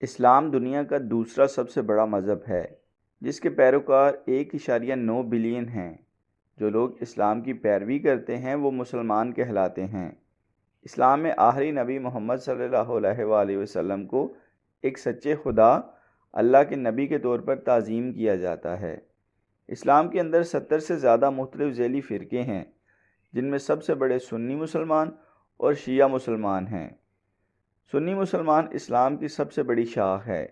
اسلام دنیا کا دوسرا سب سے بڑا مذہب ہے جس کے پیروکار 1.9 بلین ہیں۔ جو لوگ اسلام کی پیروی کرتے ہیں وہ مسلمان کہلاتے ہیں۔ اسلام میں آخری نبی محمد صلی اللہ علیہ وآلہ وسلم کو ایک سچے خدا اللہ کے نبی کے طور پر تعظیم کیا جاتا ہے۔ اسلام کے اندر 70 سے زیادہ مختلف ذیلی فرقے ہیں جن میں سب سے بڑے سنی مسلمان اور شیعہ مسلمان ہیں۔ سنی مسلمان اسلام کی سب سے بڑی شاخ ہے۔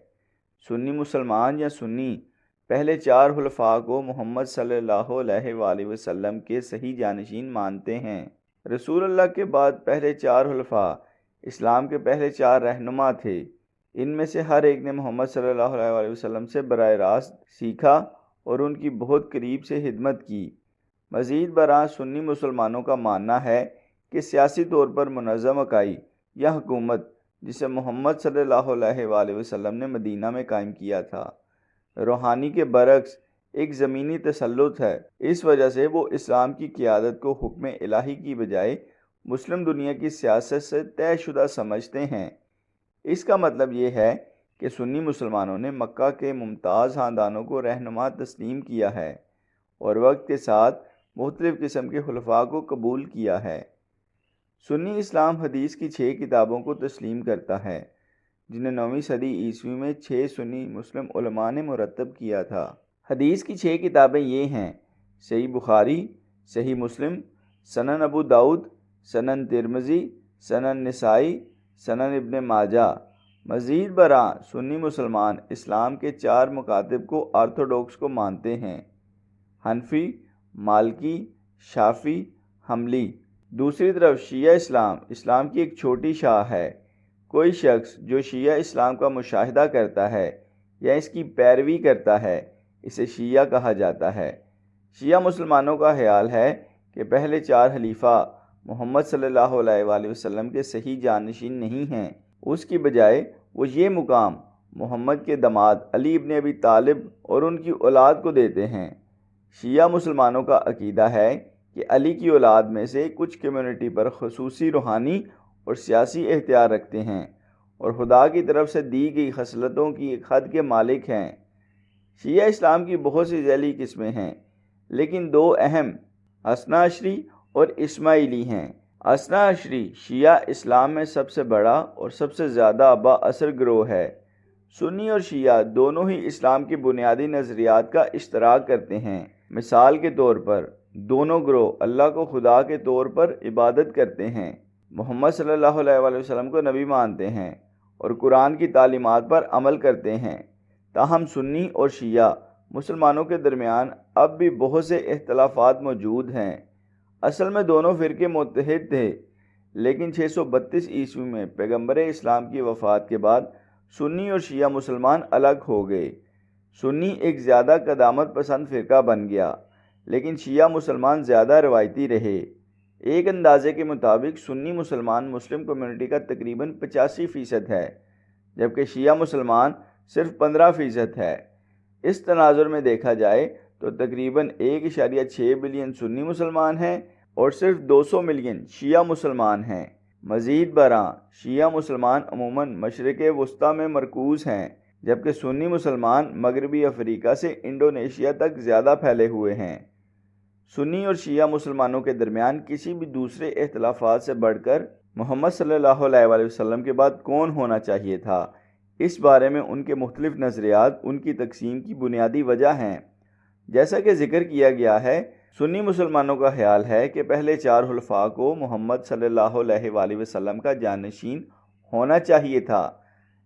سنی مسلمان یا سنی پہلے 4 خلفاء کو محمد صلی اللہ علیہ وآلہ وسلم کے صحیح جانشین مانتے ہیں۔ رسول اللہ کے بعد پہلے 4 خلفاء اسلام کے پہلے 4 رہنما تھے۔ ان میں سے ہر ایک نے محمد صلی اللہ علیہ وآلہ وسلم سے براہ راست سیکھا اور ان کی بہت قریب سے خدمت کی۔ مزید برآں سنی مسلمانوں کا ماننا ہے کہ سیاسی طور پر منظم اکائی یا حکومت جسے محمد صلی اللہ علیہ وآلہ وسلم نے مدینہ میں قائم کیا تھا، روحانی کے برعکس ایک زمینی تسلط ہے۔ اس وجہ سے وہ اسلام کی قیادت کو حکم الہی کی بجائے مسلم دنیا کی سیاست سے طے شدہ سمجھتے ہیں۔ اس کا مطلب یہ ہے کہ سنی مسلمانوں نے مکہ کے ممتاز خاندانوں کو رہنما تسلیم کیا ہے اور وقت کے ساتھ مختلف قسم کے خلفاء کو قبول کیا ہے۔ سنی اسلام حدیث کی 6 کتابوں کو تسلیم کرتا ہے جنہیں 9ویں صدی عیسوی میں 6 سنی مسلم علماء نے مرتب کیا تھا۔ حدیث کی 6 کتابیں یہ ہیں: صحیح بخاری، صحیح مسلم، سنن ابو داؤد، سنن ترمذی، سنن نسائی، سنن ابن ماجہ۔ مزید برآں سنی مسلمان اسلام کے 4 مکاتب کو آرتھوڈوکس کو مانتے ہیں: حنفی، مالکی، شافعی، حنبلی۔ دوسری طرف شیعہ اسلام کی ایک چھوٹی شاخ ہے۔ کوئی شخص جو شیعہ اسلام کا مشاہدہ کرتا ہے یا اس کی پیروی کرتا ہے اسے شیعہ کہا جاتا ہے۔ شیعہ مسلمانوں کا خیال ہے کہ پہلے 4 خلیفہ محمد صلی اللہ علیہ وآلہ وسلم کے صحیح جانشین نہیں ہیں، اس کی بجائے وہ یہ مقام محمد کے داماد علی ابن ابی طالب اور ان کی اولاد کو دیتے ہیں۔ شیعہ مسلمانوں کا عقیدہ ہے کہ علی کی اولاد میں سے کچھ کمیونٹی پر خصوصی روحانی اور سیاسی اختیار رکھتے ہیں اور خدا کی طرف سے دی گئی خصلتوں کی ایک حد کے مالک ہیں۔ شیعہ اسلام کی بہت سی ذیلی قسمیں ہیں لیکن 2 اہم اثنا عشری اور اسماعیلی ہیں۔ اثنا عشری شیعہ اسلام میں سب سے بڑا اور سب سے زیادہ با اثر گروہ ہے۔ سنی اور شیعہ دونوں ہی اسلام کی بنیادی نظریات کا اشتراک کرتے ہیں۔ مثال کے طور پر دونوں گروہ اللہ کو خدا کے طور پر عبادت کرتے ہیں، محمد صلی اللہ علیہ وآلہ وسلم کو نبی مانتے ہیں اور قرآن کی تعلیمات پر عمل کرتے ہیں۔ تاہم سنی اور شیعہ مسلمانوں کے درمیان اب بھی بہت سے اختلافات موجود ہیں۔ اصل میں دونوں فرقے متحد تھے لیکن 632 عیسوی میں پیغمبر اسلام کی وفات کے بعد سنی اور شیعہ مسلمان الگ ہو گئے۔ سنی ایک زیادہ قدامت پسند فرقہ بن گیا لیکن شیعہ مسلمان زیادہ روایتی رہے۔ ایک اندازے کے مطابق سنی مسلمان مسلم کمیونٹی کا تقریباً 85% ہے جبکہ شیعہ مسلمان صرف 15% ہے۔ اس تناظر میں دیکھا جائے تو تقریباً 1.6 بلین سنی مسلمان ہیں اور صرف 200 ملین شیعہ مسلمان ہیں۔ مزید برآں شیعہ مسلمان عموماً مشرق وسطیٰ میں مرکوز ہیں جبکہ سنی مسلمان مغربی افریقہ سے انڈونیشیا تک زیادہ پھیلے ہوئے ہیں۔ سنی اور شیعہ مسلمانوں کے درمیان کسی بھی دوسرے اختلافات سے بڑھ کر محمد صلی اللہ علیہ وآلہ وسلم کے بعد کون ہونا چاہیے تھا، اس بارے میں ان کے مختلف نظریات ان کی تقسیم کی بنیادی وجہ ہیں۔ جیسا کہ ذکر کیا گیا ہے، سنی مسلمانوں کا خیال ہے کہ پہلے 4 خلفاء کو محمد صلی اللہ علیہ وآلہ وسلم کا جانشین ہونا چاہیے تھا،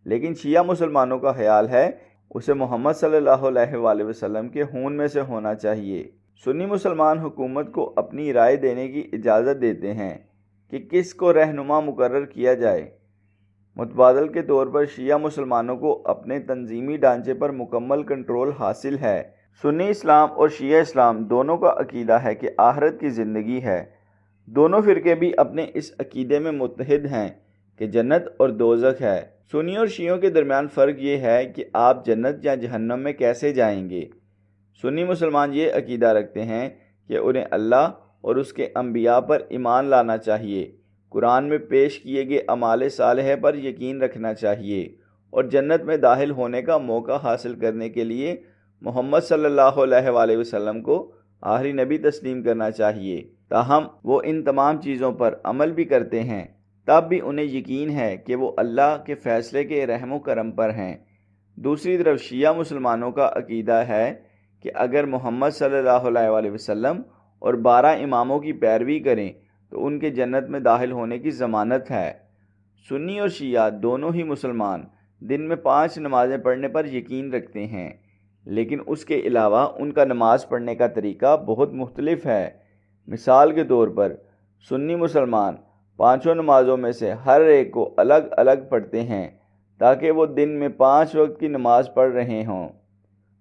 لیکن شیعہ مسلمانوں کا خیال ہے اسے محمد صلی اللہ علیہ وآلہ وسلم کے خون میں سے ہونا چاہیے۔ سنی مسلمان حکومت کو اپنی رائے دینے کی اجازت دیتے ہیں کہ کس کو رہنما مقرر کیا جائے۔ متبادل کے طور پر شیعہ مسلمانوں کو اپنے تنظیمی ڈھانچے پر مکمل کنٹرول حاصل ہے۔ سنی اسلام اور شیعہ اسلام دونوں کا عقیدہ ہے کہ آخرت کی زندگی ہے۔ دونوں فرقے بھی اپنے اس عقیدے میں متحد ہیں کہ جنت اور دوزخ ہے۔ سنی اور شیعوں کے درمیان فرق یہ ہے کہ آپ جنت یا جہنم میں کیسے جائیں گے۔ سنی مسلمان یہ عقیدہ رکھتے ہیں کہ انہیں اللہ اور اس کے انبیاء پر ایمان لانا چاہیے، قرآن میں پیش کیے گئے اعمال صالحہ پر یقین رکھنا چاہیے اور جنت میں داخل ہونے کا موقع حاصل کرنے کے لیے محمد صلی اللہ علیہ وآلہ وسلم کو آخری نبی تسلیم کرنا چاہیے۔ تاہم وہ ان تمام چیزوں پر عمل بھی کرتے ہیں، تب بھی انہیں یقین ہے کہ وہ اللہ کے فیصلے کے رحم و کرم پر ہیں۔ دوسری طرف شیعہ مسلمانوں کا عقیدہ ہے کہ اگر محمد صلی اللہ علیہ وآلہ وسلم اور 12 اماموں کی پیروی کریں تو ان کے جنت میں داخل ہونے کی ضمانت ہے۔ سنی اور شیعہ دونوں ہی مسلمان دن میں 5 نمازیں پڑھنے پر یقین رکھتے ہیں، لیکن اس کے علاوہ ان کا نماز پڑھنے کا طریقہ بہت مختلف ہے۔ مثال کے طور پر سنی مسلمان 5 نمازوں میں سے ہر ایک کو الگ الگ پڑھتے ہیں تاکہ وہ دن میں 5 وقت کی نماز پڑھ رہے ہوں۔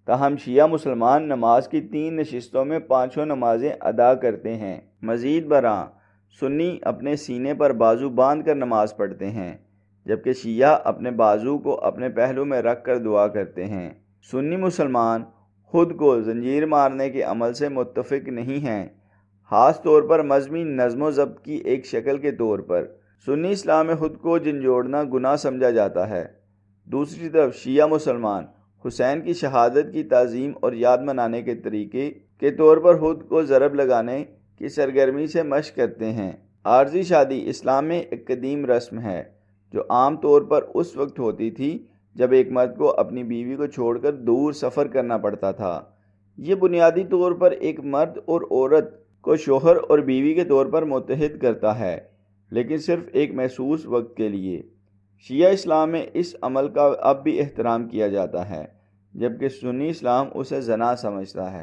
تاہم شیعہ مسلمان نماز کی 3 نشستوں میں 5 نمازیں ادا کرتے ہیں۔ مزید برآں سنی اپنے سینے پر بازو باندھ کر نماز پڑھتے ہیں، جبکہ شیعہ اپنے بازو کو اپنے پہلو میں رکھ کر دعا کرتے ہیں۔ سنی مسلمان خود کو زنجیر مارنے کے عمل سے متفق نہیں ہیں، خاص طور پر مذہبی نظم و ضبط کی ایک شکل کے طور پر۔ سنی اسلام میں خود کو جھنجھوڑنا گناہ سمجھا جاتا ہے۔ دوسری طرف شیعہ مسلمان حسین کی شہادت کی تعظیم اور یاد منانے کے طریقے کے طور پر خود کو ضرب لگانے کی سرگرمی سے مشق کرتے ہیں۔ عارضی شادی اسلام میں ایک قدیم رسم ہے جو عام طور پر اس وقت ہوتی تھی جب ایک مرد کو اپنی بیوی کو چھوڑ کر دور سفر کرنا پڑتا تھا۔ یہ بنیادی طور پر ایک مرد اور عورت کو شوہر اور بیوی کے طور پر متحد کرتا ہے، لیکن صرف ایک محسوس وقت کے لیے۔ شیعہ اسلام میں اس عمل کا اب بھی احترام کیا جاتا ہے، جبکہ سنی اسلام اسے زنا سمجھتا ہے۔